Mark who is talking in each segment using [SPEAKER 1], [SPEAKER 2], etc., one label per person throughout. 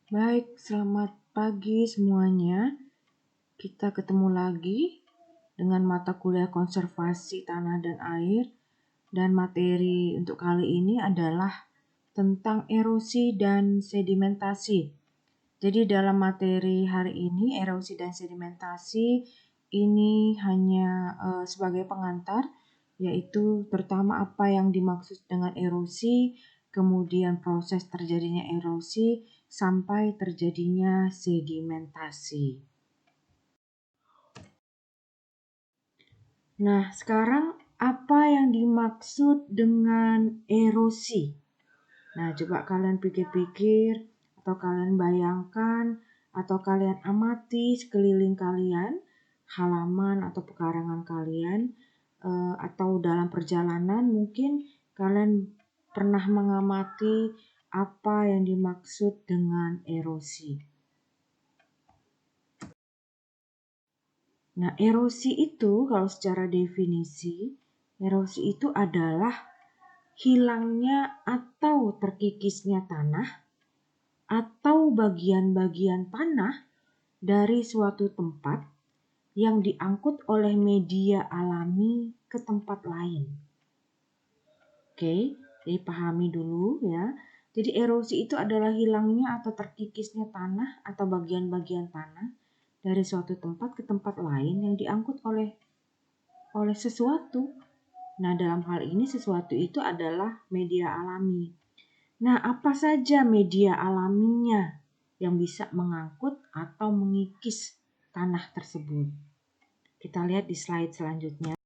[SPEAKER 1] Baik, selamat pagi semuanya. Kita ketemu lagi dengan mata kuliah konservasi tanah dan air. Dan materi untuk kali ini adalah tentang erosi dan sedimentasi. Jadi dalam materi hari ini, erosi dan sedimentasi ini hanya sebagai pengantar, yaitu terutama apa yang dimaksud dengan erosi, kemudian proses terjadinya erosi, sampai terjadinya sedimentasi. Nah, sekarang apa yang dimaksud dengan erosi? Nah, coba kalian pikir-pikir, atau kalian bayangkan, atau kalian amati sekeliling kalian, halaman atau pekarangan kalian, atau dalam perjalanan mungkin kalian pernah mengamati apa yang dimaksud dengan erosi. Nah, erosi itu kalau secara definisi, erosi itu adalah hilangnya atau terkikisnya tanah atau bagian-bagian tanah dari suatu tempat yang diangkut oleh media alami ke tempat lain. Oke, jadi pahami dulu ya. Jadi erosi itu adalah hilangnya atau terkikisnya tanah atau bagian-bagian tanah dari suatu tempat ke tempat lain yang diangkut oleh sesuatu. Nah, dalam hal ini sesuatu itu adalah media alami. Nah, apa saja media alaminya yang bisa mengangkut atau mengikis tanah tersebut? Kita lihat di slide selanjutnya.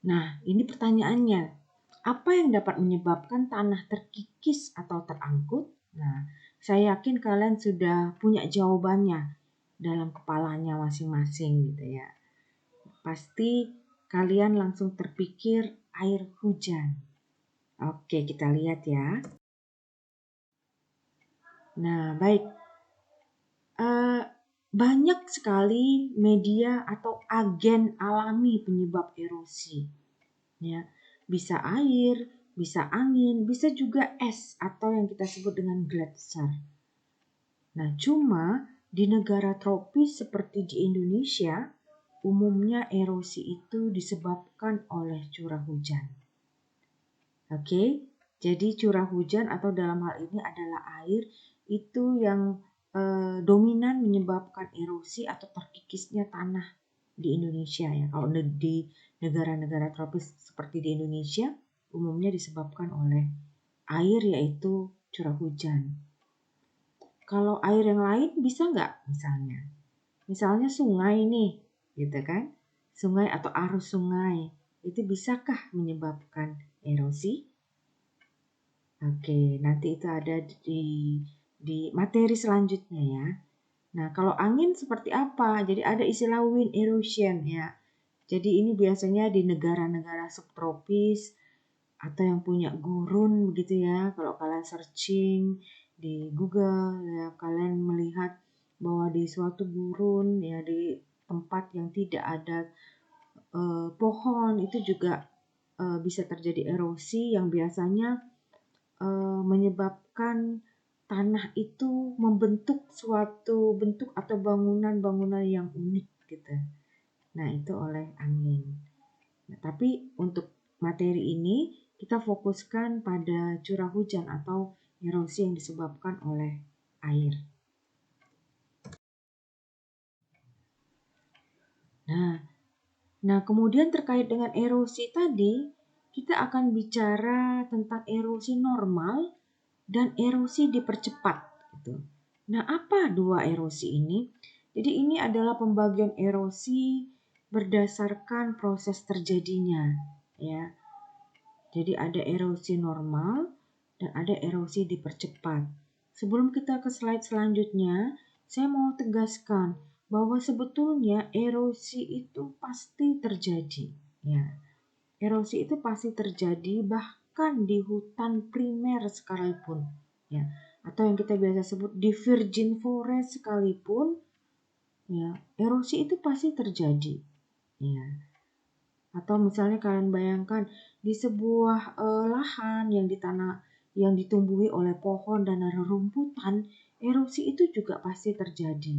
[SPEAKER 1] Nah, ini pertanyaannya. Apa yang dapat menyebabkan tanah terkikis atau terangkut? Nah, saya yakin kalian sudah punya jawabannya dalam kepalanya masing-masing gitu ya. Pasti kalian langsung terpikir air hujan. Oke, kita lihat ya. Nah, baik. Banyak sekali media atau agen alami penyebab erosi. Ya, bisa air, bisa angin, bisa juga es atau yang kita sebut dengan gletser. Nah, cuma di negara tropis seperti di Indonesia, umumnya erosi itu disebabkan oleh curah hujan. Oke, jadi curah hujan atau dalam hal ini adalah air itu yang dominan menyebabkan erosi atau terkikisnya tanah di Indonesia ya. Kalau di negara-negara tropis seperti di Indonesia, umumnya disebabkan oleh air yaitu curah hujan. Kalau air yang lain bisa nggak misalnya? Misalnya sungai nih, gitu kan? Sungai atau arus sungai, itu bisakah menyebabkan erosi? Oke, nanti itu ada di materi selanjutnya ya. Nah, kalau angin seperti apa? Jadi ada istilah wind erosion ya. Jadi ini biasanya di negara-negara subtropis atau yang punya gurun begitu ya. Kalau kalian searching di Google ya, kalian melihat bahwa di suatu gurun ya, di tempat yang tidak ada pohon itu juga bisa terjadi erosi yang biasanya menyebabkan tanah itu membentuk suatu bentuk atau bangunan-bangunan yang unik gitu. Nah, itu oleh angin. Nah, tapi untuk materi ini kita fokuskan pada curah hujan atau erosi yang disebabkan oleh air. Nah, kemudian terkait dengan erosi tadi, kita akan bicara tentang erosi normal dan erosi dipercepat. Gitu. Nah, apa dua erosi ini? Jadi ini adalah pembagian erosi berdasarkan proses terjadinya, ya. Jadi ada erosi normal dan ada erosi dipercepat. Sebelum kita ke slide selanjutnya, saya mau tegaskan bahwa sebetulnya erosi itu pasti terjadi, ya. Erosi itu pasti terjadi bahkan di hutan primer sekalipun, ya. Atau yang kita biasa sebut di virgin forest sekalipun, ya, erosi itu pasti terjadi, ya. Atau misalnya kalian bayangkan di sebuah lahan yang yang ditumbuhi oleh pohon dan rerumputan, erosi itu juga pasti terjadi,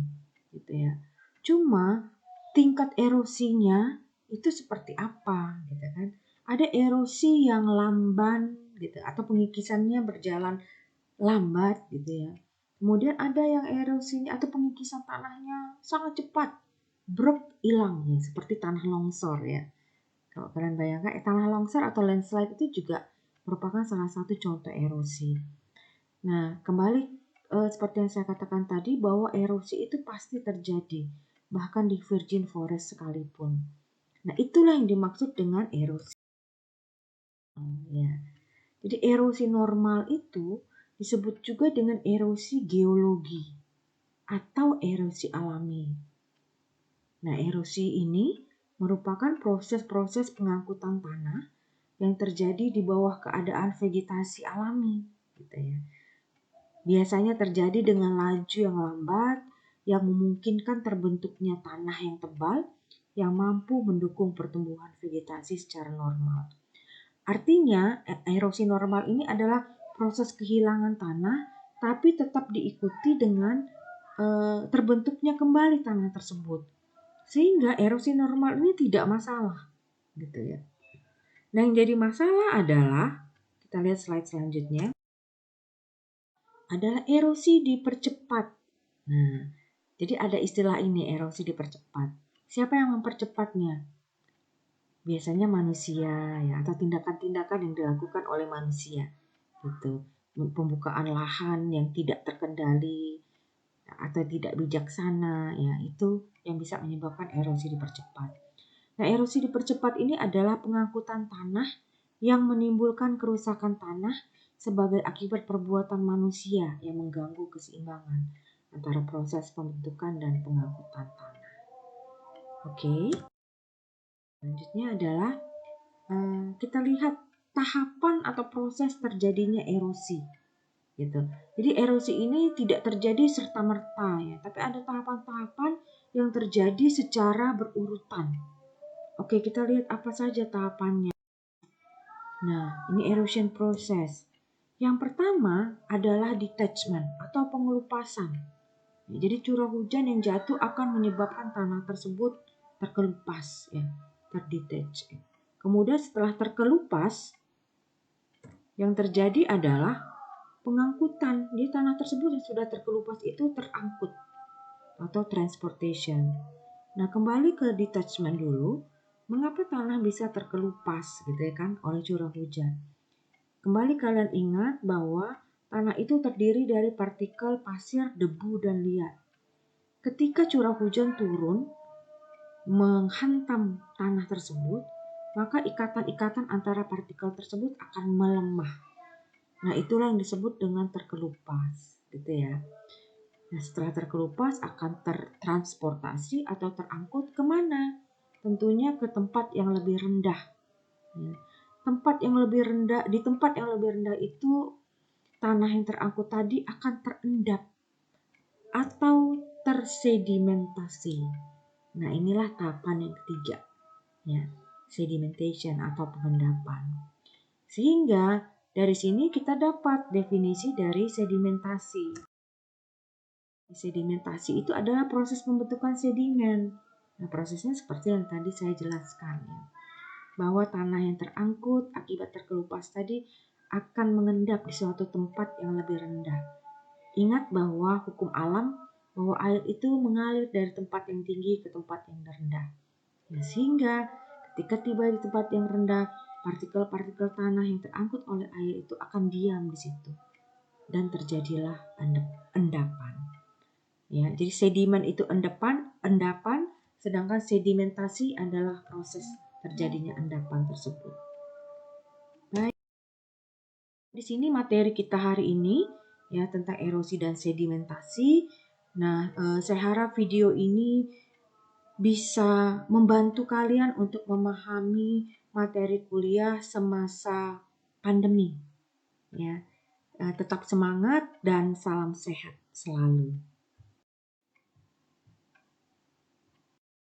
[SPEAKER 1] gitu ya. Cuma tingkat erosinya itu seperti apa, gitu kan? Ada erosi yang lamban, gitu, atau pengikisannya berjalan lambat, gitu ya. Kemudian ada yang erosinya atau pengikisan tanahnya sangat cepat, bruk hilang, ya, seperti tanah longsor ya. Kalau kalian bayangkan, tanah longsor atau landslide itu juga merupakan salah satu contoh erosi. Nah, kembali seperti yang saya katakan tadi bahwa erosi itu pasti terjadi, bahkan di virgin forest sekalipun. Nah, itulah yang dimaksud dengan erosi. Ya. Jadi erosi normal itu disebut juga dengan erosi geologi atau erosi alami. Nah, erosi ini merupakan proses-proses pengangkutan tanah yang terjadi di bawah keadaan vegetasi alami, gitu ya. Biasanya terjadi dengan laju yang lambat yang memungkinkan terbentuknya tanah yang tebal yang mampu mendukung pertumbuhan vegetasi secara normal. Artinya, erosi normal ini adalah proses kehilangan tanah tapi tetap diikuti dengan terbentuknya kembali tanah tersebut. Sehingga erosi normal ini tidak masalah, gitu ya. Nah, yang jadi masalah adalah, kita lihat slide selanjutnya, adalah erosi dipercepat. Nah, jadi ada istilah ini, erosi dipercepat. Siapa yang mempercepatnya? Biasanya manusia ya, atau tindakan-tindakan yang dilakukan oleh manusia. Gitu. Pembukaan lahan yang tidak terkendali atau tidak bijaksana ya, itu yang bisa menyebabkan erosi dipercepat. Nah, erosi dipercepat ini adalah pengangkutan tanah yang menimbulkan kerusakan tanah sebagai akibat perbuatan manusia yang mengganggu keseimbangan antara proses pembentukan dan pengangkutan tanah. Oke. Selanjutnya adalah kita lihat tahapan atau proses terjadinya erosi. Gitu. Jadi erosi ini tidak terjadi serta-merta ya, tapi ada tahapan-tahapan yang terjadi secara berurutan. Oke, kita lihat apa saja tahapannya. Nah, ini erosion process. Yang pertama adalah detachment atau pengelupasan. Jadi curah hujan yang jatuh akan menyebabkan tanah tersebut terkelupas, ya, terdetach. Kemudian setelah terkelupas, yang terjadi adalah pengangkutan. Di tanah tersebut yang sudah terkelupas itu terangkut atau transportation. Nah, kembali ke detachment dulu. Mengapa tanah bisa terkelupas gitu ya kan oleh curah hujan? Kembali kalian ingat bahwa tanah itu terdiri dari partikel pasir, debu, dan liat. Ketika curah hujan turun menghantam tanah tersebut, maka ikatan-ikatan antara partikel tersebut akan melemah. Nah, itulah yang disebut dengan terkelupas, gitu ya. Nah, setelah terkelupas akan tertransportasi atau terangkut kemana? Tentunya ke tempat yang lebih rendah. Ya. Di tempat yang lebih rendah itu tanah yang terangkut tadi akan terendap atau tersedimentasi. Nah, inilah tahapan yang ketiga, ya, sedimentation atau pengendapan. Sehingga dari sini kita dapat definisi dari sedimentasi. Sedimentasi itu adalah proses pembentukan sedimen. Nah, prosesnya seperti yang tadi saya jelaskan ya. Bahwa tanah yang terangkut akibat terkelupas tadi akan mengendap di suatu tempat yang lebih rendah. Ingat bahwa hukum alam bahwa air itu mengalir dari tempat yang tinggi ke tempat yang rendah. Nah, sehingga ketika tiba di tempat yang rendah, partikel-partikel tanah yang terangkut oleh air itu akan diam di situ. Dan terjadilah endapan. Ya, jadi sedimen itu endapan, sedangkan sedimentasi adalah proses terjadinya endapan tersebut. Baik, di sini materi kita hari ini ya tentang erosi dan sedimentasi. Nah, saya harap video ini bisa membantu kalian untuk memahami materi kuliah semasa pandemi. Ya, tetap semangat dan salam sehat selalu.